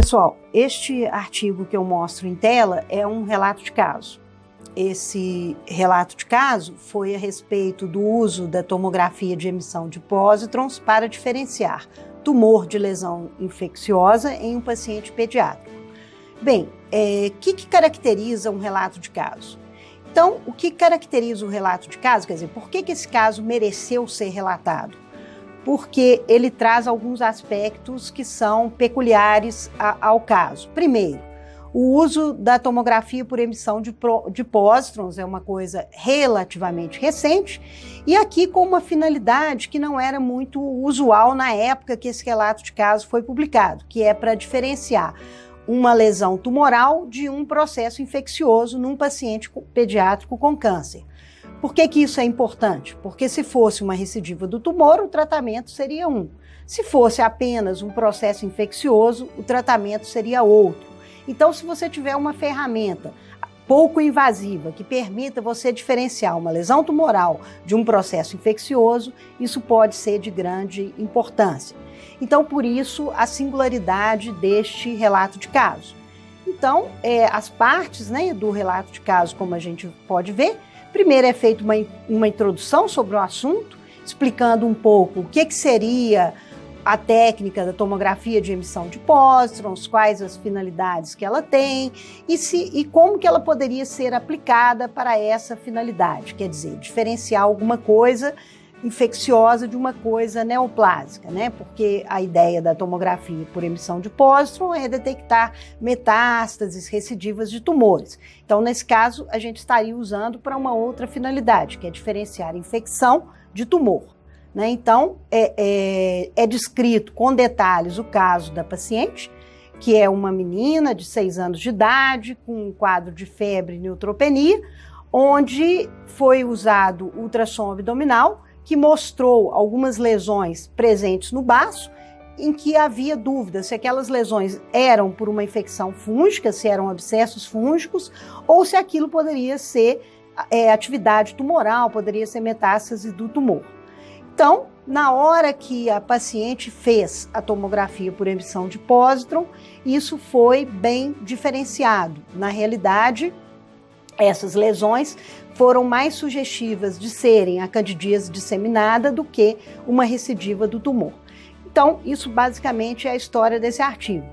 Pessoal, este artigo que eu mostro em tela é um relato de caso. Esse relato de caso foi a respeito do uso da tomografia de emissão de pósitrons para diferenciar tumor de lesão infecciosa em um paciente pediátrico. Bem, o que caracteriza um relato de caso? Então, o que caracteriza o relato de caso, quer dizer, por que esse caso mereceu ser relatado? Porque ele traz alguns aspectos que são peculiares ao caso. Primeiro, o uso da tomografia por emissão de pósitrons é uma coisa relativamente recente e aqui com uma finalidade que não era muito usual na época que esse relato de caso foi publicado, que é para diferenciar uma lesão tumoral de um processo infeccioso num paciente pediátrico com câncer. Por que isso é importante? Porque se fosse uma recidiva do tumor, o tratamento seria um. Se fosse apenas um processo infeccioso, o tratamento seria outro. Então, se você tiver uma ferramenta pouco invasiva que permita você diferenciar uma lesão tumoral de um processo infeccioso, isso pode ser de grande importância. Então, por isso, a singularidade deste relato de caso. Então, as partes, do relato de caso, como a gente pode ver, primeiro é feita uma introdução sobre o assunto, explicando um pouco o que seria a técnica da tomografia de emissão de pósitrons, quais as finalidades que ela tem e como que ela poderia ser aplicada para essa finalidade, quer dizer, diferenciar alguma coisa infecciosa de uma coisa neoplásica, Porque a ideia da tomografia por emissão de pósitron é detectar metástases recidivas de tumores. Então, nesse caso, a gente estaria usando para uma outra finalidade, que é diferenciar infecção de tumor. Então, é descrito com detalhes o caso da paciente, que é uma menina de 6 anos de idade, com um quadro de febre e neutropenia, onde foi usado ultrassom abdominal, que mostrou algumas lesões presentes no baço, em que havia dúvida se aquelas lesões eram por uma infecção fúngica, se eram abscessos fúngicos, ou se aquilo poderia ser atividade tumoral, poderia ser metástase do tumor. Então, na hora que a paciente fez a tomografia por emissão de pósitron, isso foi bem diferenciado. Na realidade, essas lesões foram mais sugestivas de serem a candidíase disseminada do que uma recidiva do tumor. Então, isso basicamente é a história desse artigo.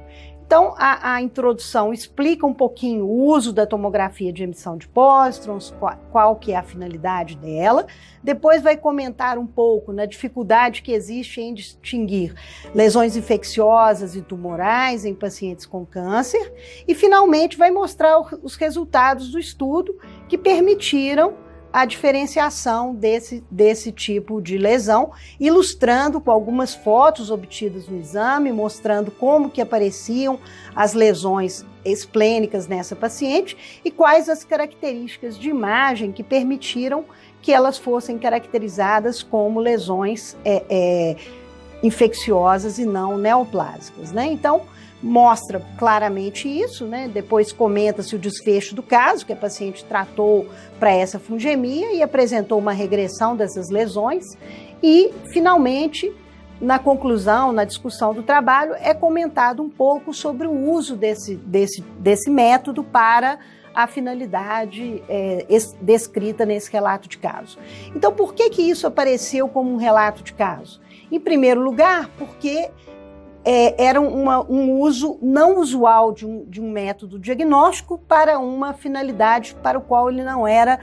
Então, a introdução explica um pouquinho o uso da tomografia de emissão de pósitrons, qual que é a finalidade dela. Depois vai comentar um pouco na dificuldade que existe em distinguir lesões infecciosas e tumorais em pacientes com câncer. E, finalmente, vai mostrar os resultados do estudo que permitiram a diferenciação desse tipo de lesão, ilustrando com algumas fotos obtidas no exame, mostrando como que apareciam as lesões esplênicas nessa paciente e quais as características de imagem que permitiram que elas fossem caracterizadas como lesões infecciosas e não neoplásicas, Então, mostra claramente isso, Depois comenta-se o desfecho do caso, que a paciente tratou para essa fungemia e apresentou uma regressão dessas lesões e, finalmente, na conclusão, na discussão do trabalho, é comentado um pouco sobre o uso desse método para a finalidade descrita nesse relato de caso. Então, por que isso apareceu como um relato de caso? Em primeiro lugar, porque era um uso não usual de um método diagnóstico para uma finalidade para o qual ele não era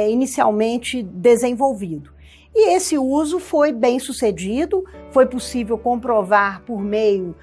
inicialmente desenvolvido. E esse uso foi bem sucedido, foi possível comprovar por meio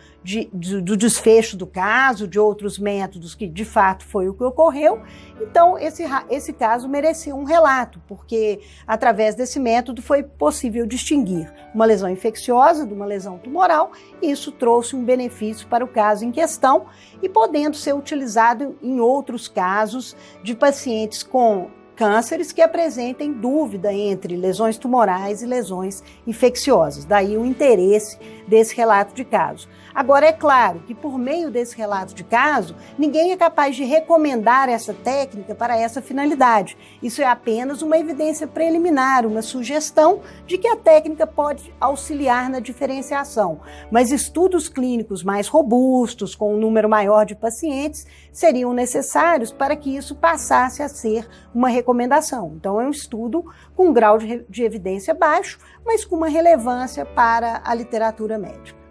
do desfecho do caso, de outros métodos que de fato foi o que ocorreu. Então esse caso merecia um relato, porque através desse método foi possível distinguir uma lesão infecciosa de uma lesão tumoral, e isso trouxe um benefício para o caso em questão e podendo ser utilizado em outros casos de pacientes com cânceres que apresentem dúvida entre lesões tumorais e lesões infecciosas. Daí o interesse desse relato de caso. Agora, é claro que por meio desse relato de caso, ninguém é capaz de recomendar essa técnica para essa finalidade. Isso é apenas uma evidência preliminar, uma sugestão de que a técnica pode auxiliar na diferenciação. Mas estudos clínicos mais robustos, com um número maior de pacientes, seriam necessários para que isso passasse a ser uma recomendação. Então, é um estudo com um grau de evidência baixo, mas com uma relevância para a literatura médica.